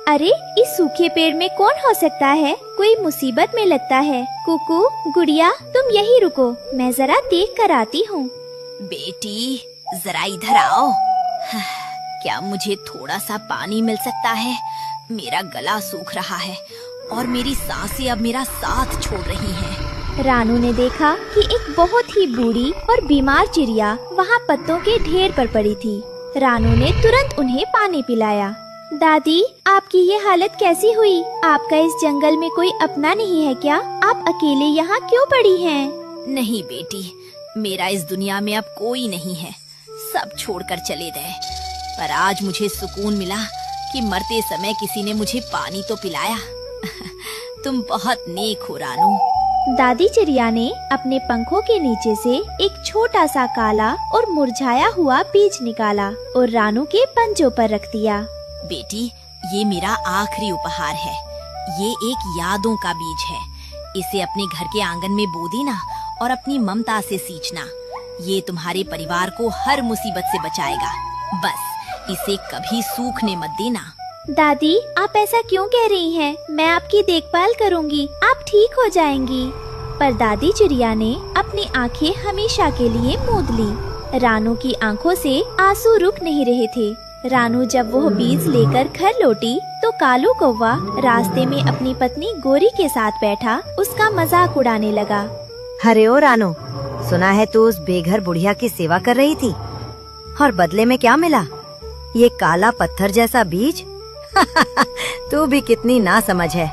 अरे इस सूखे पेड़ में कौन हो सकता है? कोई मुसीबत में लगता है। कुकू, गुड़िया, तुम यही रुको, मैं जरा देख कर आती हूँ। बेटी जरा इधर आओ। क्या मुझे थोड़ा सा पानी मिल सकता है? मेरा गला सूख रहा है और मेरी सांसें अब मेरा साथ छोड़ रही हैं। रानू ने देखा कि एक बहुत ही बूढ़ी और बीमार चिड़िया वहाँ पत्तों के ढेर पर पड़ी थी। रानू ने तुरंत उन्हें पानी पिलाया। दादी, आपकी ये हालत कैसी हुई? आपका इस जंगल में कोई अपना नहीं है क्या? आप अकेले यहाँ क्यों पड़ी हैं? नहीं बेटी, मेरा इस दुनिया में अब कोई नहीं है, सब छोड़कर चले गए। पर आज मुझे सुकून मिला कि मरते समय किसी ने मुझे पानी तो पिलाया। तुम बहुत नेक हो रानू। दादी चिड़िया ने अपने पंखों के नीचे से एक छोटा सा काला और मुरझाया हुआ बीज निकाला और रानू के पंजों पर रख दिया। बेटी, ये मेरा आखिरी उपहार है। ये एक यादों का बीज है। इसे अपने घर के आंगन में बो देना और अपनी ममता से सींचना। ये तुम्हारे परिवार को हर मुसीबत से बचाएगा। बस इसे कभी सूखने मत देना। दादी, आप ऐसा क्यों कह रही हैं? मैं आपकी देखभाल करूंगी, आप ठीक हो जाएंगी। पर दादी चिड़िया ने अपनी आंखें हमेशा के लिए मूंद ली। रानू की आंखों से आंसू रुक नहीं रहे थे। रानू जब वो बीज लेकर घर लौटी तो कालू कौवा रास्ते में अपनी पत्नी गोरी के साथ बैठा उसका मजाक उड़ाने लगा। अरे ओ रानू, सुना है तू उस बेघर बुढ़िया की सेवा कर रही थी और बदले में क्या मिला? ये काला पत्थर जैसा बीज? तू भी कितनी नासमझ है।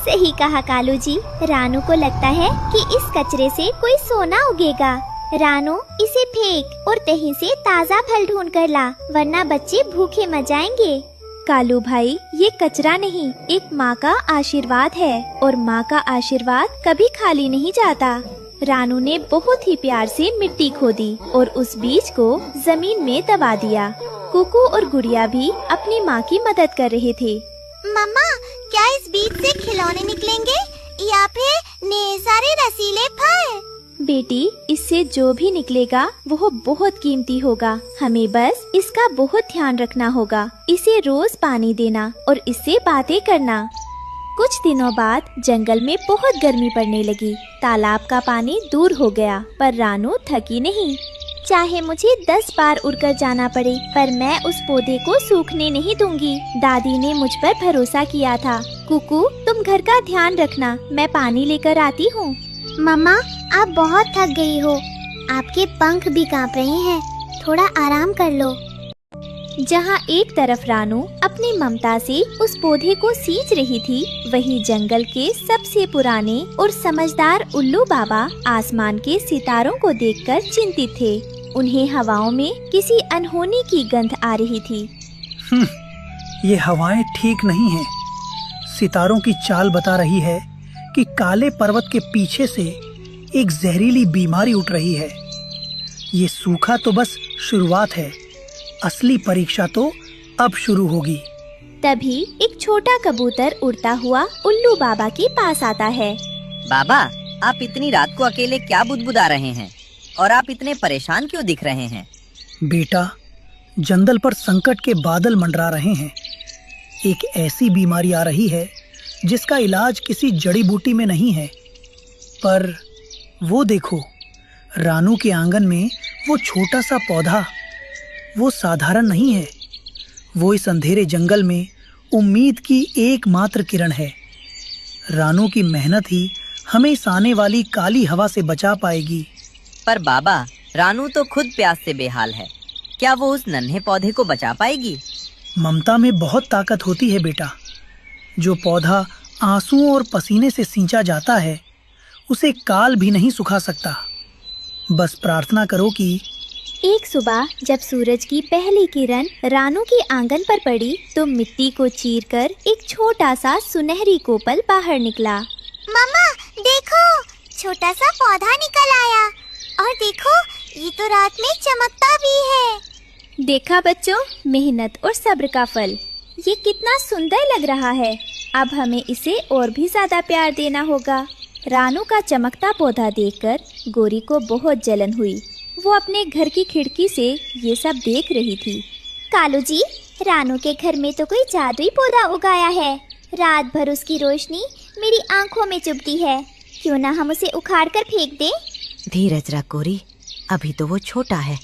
सही कहा कालू जी। रानू को लगता है कि इस कचरे से कोई सोना उगेगा। रानू, इसे फेंक और कहीं से ताज़ा फल ढूंढ कर ला, वरना बच्चे भूखे मर जाएंगे। कालू भाई, ये कचरा नहीं, एक माँ का आशीर्वाद है और माँ का आशीर्वाद कभी खाली नहीं जाता। रानू ने बहुत ही प्यार से मिट्टी खोदी और उस बीज को जमीन में दबा दिया। कुकू और गुड़िया भी अपनी माँ की मदद कर रहे थे। मम्मा, क्या इस बीज से खिलौने निकलेंगे या फिर नए सारे रसीले फल? बेटी, इससे जो भी निकलेगा वो बहुत कीमती होगा। हमें बस इसका बहुत ध्यान रखना होगा। इसे रोज पानी देना और इससे बातें करना। कुछ दिनों बाद जंगल में बहुत गर्मी पड़ने लगी। तालाब का पानी दूर हो गया, पर रानू थकी नहीं। चाहे मुझे 10 बार उड़कर जाना पड़े, पर मैं उस पौधे को सूखने नहीं दूंगी। दादी ने मुझ पर भरोसा किया था। कुकू, तुम घर का ध्यान रखना, मैं पानी लेकर आती हूँ। मम्मा, आप बहुत थक गई हो, आपके पंख भी कांप रहे हैं, थोड़ा आराम कर लो। जहाँ एक तरफ रानू अपनी ममता से उस पौधे को सींच रही थी, वहीं जंगल के सबसे पुराने और समझदार उल्लू बाबा आसमान के सितारों को देखकर चिंतित थे। उन्हें हवाओं में किसी अनहोनी की गंध आ रही थी। ये हवाएं ठीक नहीं हैं। सितारों की चाल बता रही है कि काले पर्वत के पीछे से एक जहरीली बीमारी उठ रही है। ये सूखा तो बस शुरुआत है, असली परीक्षा तो अब शुरू होगी। तभी एक छोटा कबूतर उड़ता हुआ उल्लू बाबा के पास आता है। बाबा, आप इतनी रात को अकेले क्या बुदबुदा रहे हैं और आप इतने परेशान क्यों दिख रहे हैं? बेटा, जंगल पर संकट के बादल मंडरा रहे हैं। एक ऐसी बीमारी आ रही है जिसका इलाज किसी जड़ी बूटी में नहीं है। पर वो देखो, रानू के आंगन में वो छोटा सा पौधा, वो साधारण नहीं है। वो इस अंधेरे जंगल में उम्मीद की एकमात्र किरण है। रानू की मेहनत ही हमें इस आने वाली काली हवा से बचा पाएगी। पर बाबा, रानू तो खुद प्यास से बेहाल है, क्या वो उस नन्हे पौधे को बचा पाएगी? ममता में बहुत ताकत होती है बेटा। जो पौधा आंसुओं और पसीने से सींचा जाता है, उसे काल भी नहीं सुखा सकता। बस प्रार्थना करो कि एक सुबह जब सूरज की पहली किरण रानू के आंगन पर पड़ी तो मिट्टी को चीरकर एक छोटा सा सुनहरी कोपल बाहर निकला। मम्मा, देखो, छोटा सा पौधा निकल आया और देखो, ये तो रात में चमकता भी है। देखा बच्चों, मेहनत और सब्र का फल। ये कितना सुंदर लग रहा है। अब हमें इसे और भी ज्यादा प्यार देना होगा। रानू का चमकता पौधा देखकर गोरी को बहुत जलन हुई। वो अपने घर की खिड़की से ये सब देख रही थी। कालू जी, रानू के घर में तो कोई जादुई पौधा उगाया है। रात भर उसकी रोशनी मेरी आंखों में चुभती है। क्यों ना हम उसे उखाड़ कर फेंक दें? धीरज रख गोरी, अभी तो वो छोटा है।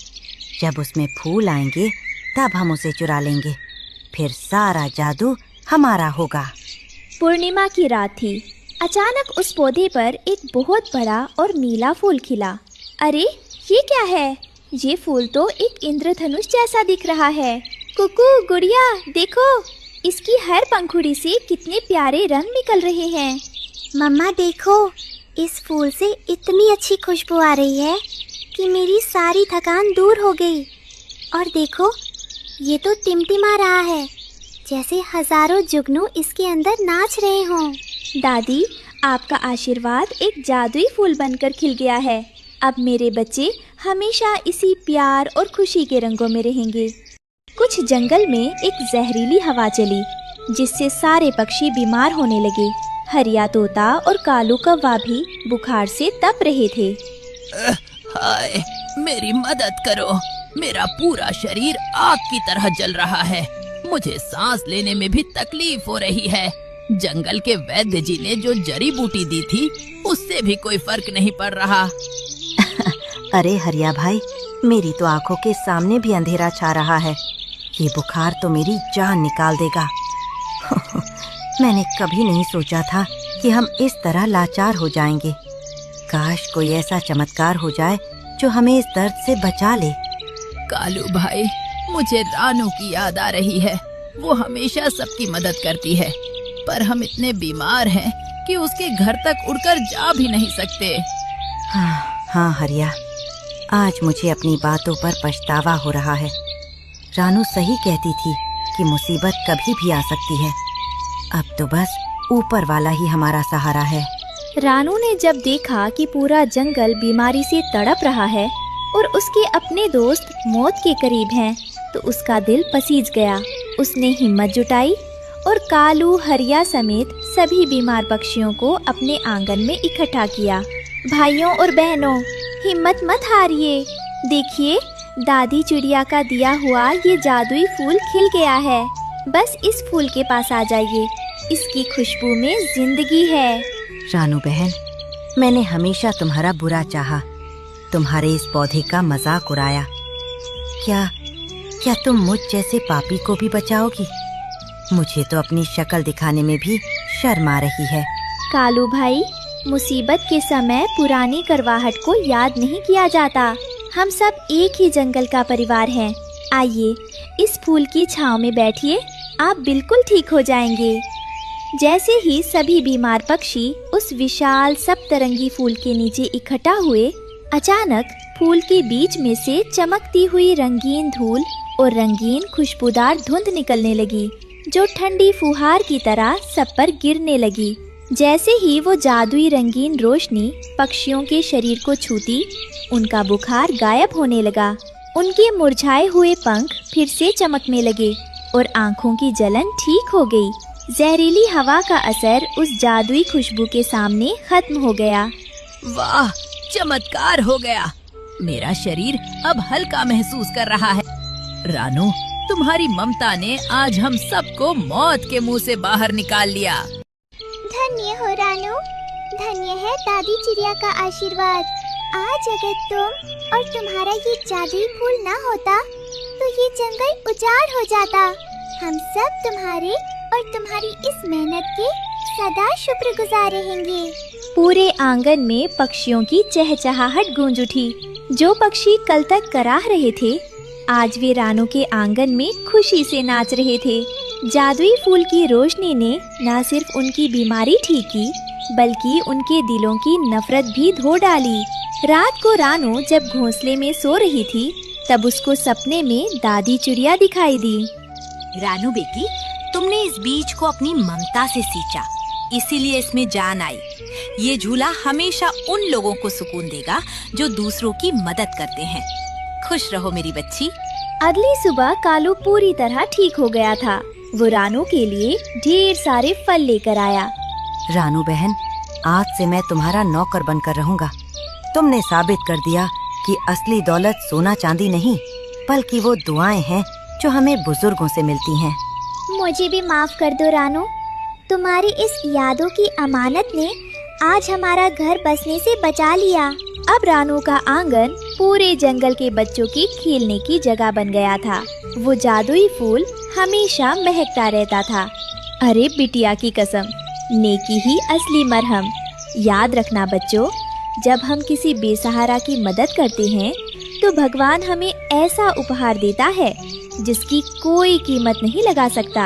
जब उसमें फूल आएंगे तब हम उसे चुरा लेंगे, फिर सारा जादू हमारा होगा। पूर्णिमा की रात थी। अचानक उस पौधे पर एक बहुत बड़ा और नीला फूल खिला। अरे ये क्या है? ये फूल तो एक इंद्रधनुष जैसा दिख रहा है। कुकू गुड़िया देखो, इसकी हर पंखुड़ी से कितने प्यारे रंग निकल रहे हैं। मम्मा देखो, इस फूल से इतनी अच्छी खुशबू आ रही है कि मेरी सारी थकान दूर हो गई। और देखो, ये तो टिमटिमा रहा है, जैसे हजारों जुगनू इसके अंदर नाच रहे हों। दादी, आपका आशीर्वाद एक जादुई फूल बनकर खिल गया है। अब मेरे बच्चे हमेशा इसी प्यार और खुशी के रंगों में रहेंगे। कुछ जंगल में एक जहरीली हवा चली, जिससे सारे पक्षी बीमार होने लगे। हरिया तोता और कालू कौवा भी बुखार से तप रहे थे। हाय, मेरी मदद करो, मेरा पूरा शरीर आग की तरह जल रहा है। मुझे सांस लेने में भी तकलीफ हो रही है। जंगल के वैद्य जी ने जो जड़ी बूटी दी थी, उससे भी कोई फर्क नहीं पड़ रहा। अरे हरिया भाई, मेरी तो आंखों के सामने भी अंधेरा छा रहा है। ये बुखार तो मेरी जान निकाल देगा। मैंने कभी नहीं सोचा था कि हम इस तरह लाचार हो जाएंगे। काश कोई ऐसा चमत्कार हो जाए जो हमें इस दर्द से बचा ले। कालू भाई, मुझे रानू की याद आ रही है। वो हमेशा सबकी मदद करती है, पर हम इतने बीमार हैं कि उसके घर तक उड़कर जा भी नहीं सकते। हाँ हरिया, आज मुझे अपनी बातों पर पछतावा हो रहा है। रानू सही कहती थी कि मुसीबत कभी भी आ सकती है। अब तो बस ऊपर वाला ही हमारा सहारा है। रानू ने जब देखा कि पूरा जंगल बीमारी से तड़प रहा है और उसके अपने दोस्त मौत के करीब हैं, तो उसका दिल पसीज गया। उसने हिम्मत जुटाई और कालू, हरिया समेत सभी बीमार पक्षियों को अपने आंगन में इकट्ठा किया। भाइयों और बहनों, हिम्मत मत हारिए। देखिए, दादी चिड़िया का दिया हुआ ये जादुई फूल खिल गया है। बस इस फूल के पास आ जाइए, इसकी खुशबू में जिंदगी है। रानू बहन, मैंने हमेशा तुम्हारा बुरा चाहा, तुम्हारे इस पौधे का मजाक उड़ाया। क्या तुम मुझ जैसे पापी को भी बचाओगी? मुझे तो अपनी शक्ल दिखाने में भी शर्म आ रही है। कालू भाई, मुसीबत के समय पुरानी करवाहट को याद नहीं किया जाता। हम सब एक ही जंगल का परिवार हैं। आइए, इस फूल की छांव में बैठिए, आप बिल्कुल ठीक हो जाएंगे। जैसे ही सभी बीमार पक्षी उस विशाल सप्तरंगी फूल के नीचे इकट्ठा हुए, अचानक फूल के बीच में से चमकती हुई रंगीन धूल और रंगीन खुशबूदार धुंध निकलने लगी, जो ठंडी फुहार की तरह सब पर गिरने लगी। जैसे ही वो जादुई रंगीन रोशनी पक्षियों के शरीर को छूती, उनका बुखार गायब होने लगा। उनके मुरझाए हुए पंख फिर से चमकने लगे और आंखों की जलन ठीक हो गई। जहरीली हवा का असर उस जादुई खुशबू के सामने खत्म हो गया। वाह, चमत्कार हो गया। मेरा शरीर अब हल्का महसूस कर रहा है। रानू, तुम्हारी ममता ने आज हम सबको मौत के मुंह से बाहर निकाल लिया। धन्य हो रानू, धन्य है दादी चिड़िया का आशीर्वाद। आज अगर तुम और तुम्हारा ये जादुई फूल ना होता, तो ये जंगल उजाड़ हो जाता। हम सब तुम्हारे और तुम्हारी इस मेहनत के सदा शुक्रगुजार रहेंगे। पूरे आंगन में पक्षियों की चहचहाहट गूंज उठी। जो पक्षी कल तक कराह रहे थे, आज वे रानू के आंगन में खुशी से नाच रहे थे। जादुई फूल की रोशनी ने न सिर्फ उनकी बीमारी ठीक की, बल्कि उनके दिलों की नफरत भी धो डाली। रात को रानू जब घोंसले में सो रही थी, तब उसको सपने में दादी चिड़िया दिखाई दी। रानू बेटी, तुमने इस बीज को अपनी ममता से सींचा, इसीलिए इसमें जान आई। ये झूला हमेशा उन लोगों को सुकून देगा जो दूसरों की मदद करते हैं। खुश रहो मेरी बच्ची। अगली सुबह कालू पूरी तरह ठीक हो गया था। वो रानू के लिए ढेर सारे फल लेकर आया। रानू बहन, आज से मैं तुम्हारा नौकर बनकर रहूंगा। तुमने साबित कर दिया कि असली दौलत सोना चांदी नहीं, बल्कि वो दुआएं हैं जो हमें बुजुर्गों से मिलती हैं। मुझे भी माफ कर दो रानू। तुम्हारी इस यादों की अमानत ने आज हमारा घर बसने से बचा लिया। अब रानू का आंगन पूरे जंगल के बच्चों की खेलने की जगह बन गया था। वो जादुई फूल हमेशा महकता रहता था। अरे बिटिया की कसम, नेकी ही असली मरहम। याद रखना बच्चों, जब हम किसी बेसहारा की मदद करते हैं तो भगवान हमें ऐसा उपहार देता है जिसकी कोई कीमत नहीं लगा सकता।